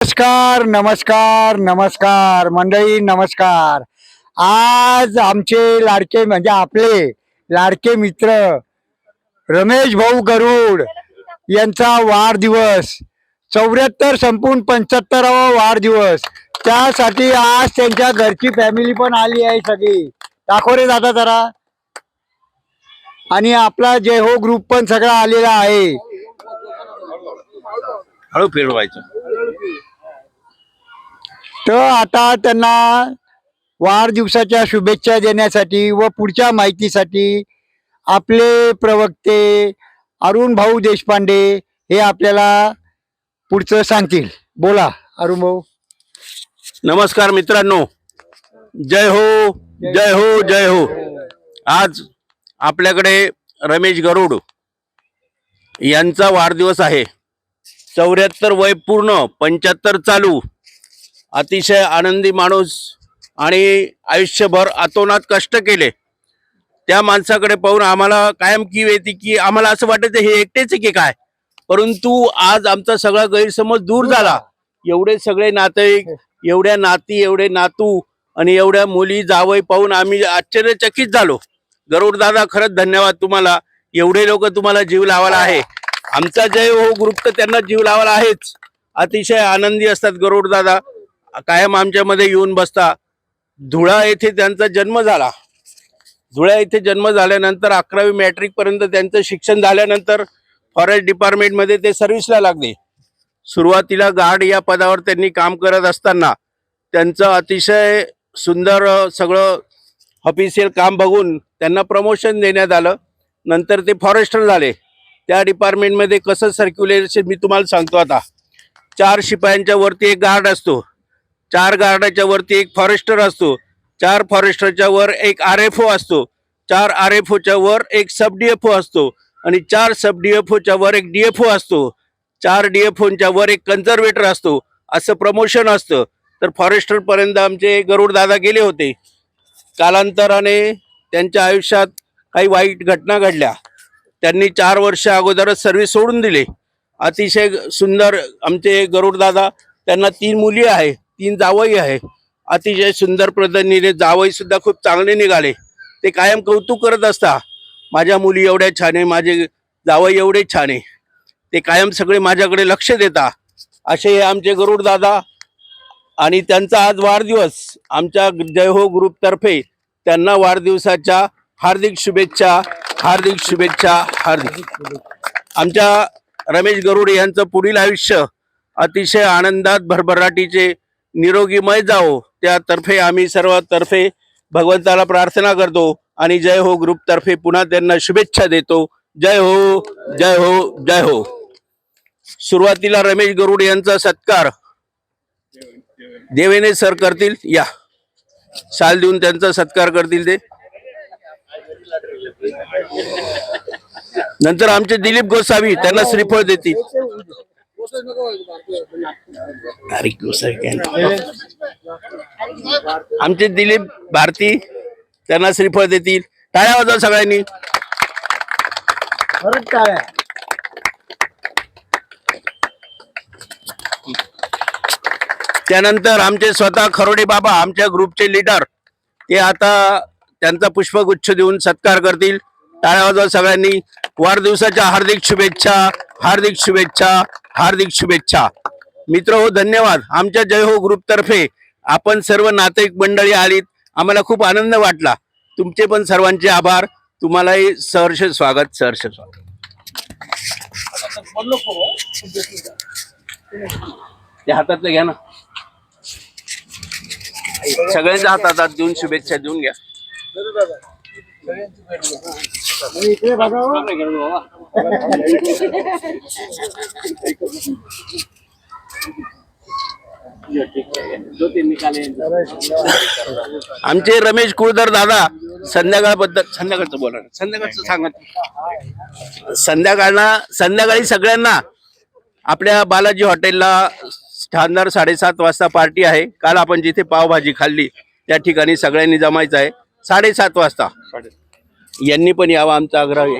नमस्कार नमस्कार नमस्कार मंडळी नमस्कार. आज आमचे लाडके म्हणजे आपले लाडके मित्र रमेश भाऊ गरुड यांचा वाढदिवस 74 संपून 75वा वाढदिवस. त्यासाठी आज त्यांच्या घरची फॅमिली पण आली आहे सगळी. दाखव रे दादा जरा. आणि आपला जय हो ग्रुप पण सगळा आलेला आहे. हळू फिरवायचं. तर आता त्यांना वाढदिवसाच्या शुभेच्छा देण्यासाठी व पुढच्या माहितीसाठी आपले प्रवक्ते अरुण भाऊ देशपांडे हे आपल्याला पुढचं सांगतील. बोला अरुण भाऊ. नमस्कार मित्रांनो, जय हो जय हो जय हो. आज आपल्याकडे रमेश गरुड यांचा वाढदिवस आहे. 74 वय पूर्ण, 75 चालू. अतिशय आनंदी माणूस आणि आयुष्यभर अतोनात कष्ट केले. त्या माणसाकडे पाहून आम्हाला कायम कीव येते की आम्हाला असं वाटायचं हे एकटेच की काय, परंतु आज आमचा सगळा गैरसमज दूर झाला. एवढे सगळे नातेवाईक, एवढ्या नाती, एवढे नातू आणि एवढ्या मुली जावई पाहून आम्ही आश्चर्यचकित झालो. गरुड दादा, खरंच धन्यवाद तुम्हाला. एवढे लोक तुम्हाला जीव लावायला आहे. आमचा जय हो ग्रुप तर त्यांना जीव लावायला आहेच. अतिशय आनंदी असतात गरुड दादा, कायम आमच्यामध्ये येऊन बसता. धुळा येथे त्यांचा जन्म झाला. धुळा येथे जन्म झाल्यानंतर 11वी मॅट्रिक पर्यंत त्यांचं शिक्षण झाल्यानंतर फॉरेस्ट डिपार्टमेंट मध्ये ते सर्व्हिसला लागले. सुरुवातीला गार्ड या पदावर त्यांनी काम करत असताना त्यांचं अतिशय सुंदर सगळं ऑफिशियल काम बघून त्यांना प्रमोशन देण्यात आलं. नंतर ते फॉरेस्टर झाले. त्या डिपार्टमेंटमध्ये कसं सर्क्युलेशन मी तुम्हाला सांगतो. आता 4 शिपायांच्या वरती एक गार्ड असतो, 4 गार्डाच्या वरती एक फॉरेस्टर असतो, 4 फॉरेस्टरच्या वर एक RFO असतो, 4 RFOच्या वर एक सब DFO असतो आणि 4 सब DFOच्या वर एक DFO असतो, 4 DFOच्या वर एक कन्झर्वेटर असतो. असं प्रमोशन असतं. तर फॉरेस्टर पर्यंत आमचे गरुड दादा गेले होते. कालांतराने त्यांच्या आयुष्यात काही वाईट घटना घडल्या. त्यांनी 4 वर्ष अगोदरच सर्व्हिस सोडून दिले. अतिशय सुंदर आमचे गरुड दादा. त्यांना 3 मुली आहे, 3 जावई आहे. अतिशय सुंदर पद्धतीने जावई सुद्धा खूप चांगले निघाले. ते कायम कौतुक करत असता, माझ्या मुली एवढ्या छान आहे, माझे जावई एवढे छान आहे. ते कायम सगळे माझ्याकडे लक्ष देता. असे हे आमचे गरुड दादा. आणि त्यांचा आज वाढदिवस. आमच्या जय हो ग्रुप तर्फे त्यांना वाढदिवसाच्या हार्दिक शुभेच्छा, हार्दिक शुभेच्छा, हार्दिक. आमच्या रमेश गरुड यांचं पुढील आयुष्य अतिशय आनंदात भरभराटीचे निरोगीमय जावो, त्यातर्फे आम्ही सर्वतर्फे भगवंताला प्रार्थना करतो आणि जय हो ग्रुप तर्फे पुन्हा त्यांना शुभेच्छा देतो. जय हो जय हो जय हो. सुरुवातीला रमेश गरुड यांचा सत्कार देवेने सर करतील. या शाल देऊन त्यांचा सत्कार करतील ते. नंतर आमचे दिलीप गोसावी त्यांना श्रीफळ देतील. आमचे दिलीप भारती त्यांना श्रीफळ देतील. टाळ्या वाजवा सगळ्यांनी. त्यानंतर आमचे स्वतः खरोडे बाबा, आमच्या ग्रुपचे लीडर, ते आता त्यांचा पुष्पगुच्छ देऊन सत्कार करतील. टाळ्या वाजवा सगळ्यांनी. वाढदिवसाच्या हार्दिक शुभेच्छा, हार्दिक शुभेच्छा, हार्दिक शुभेच्छा. मित्र हो, धन्यवाद. आमच्या जय हो ग्रुप तर्फे आपण सर्व नातेवाईक मंडळी आलीत. आम्हाला खूप आनंद वाटला. तुमचे पण सर्वांचे आभार. तुम्हालाही सहर्ष स्वागत, सहर्ष स्वागत. त्या हातातलं घ्या ना, सगळ्यांच्या हातात देऊन शुभेच्छा देऊन घ्या. आमचे रमेश कुळधर दादा संध्याकाळबद्दल, संध्याकाळचं बोला, संध्याकाळचं सांगत. संध्याकाळी सगळ्यांना आपल्या बालाजी हॉटेलला शानदार 7:30 वाजता पार्टी आहे. काल आपण जिथे पावभाजी खाल्ली त्या ठिकाणी सगळ्यांनी जमायचं आहे 7:30 वाजता. यांनी पण यावं, आमचा आग्रह आहे.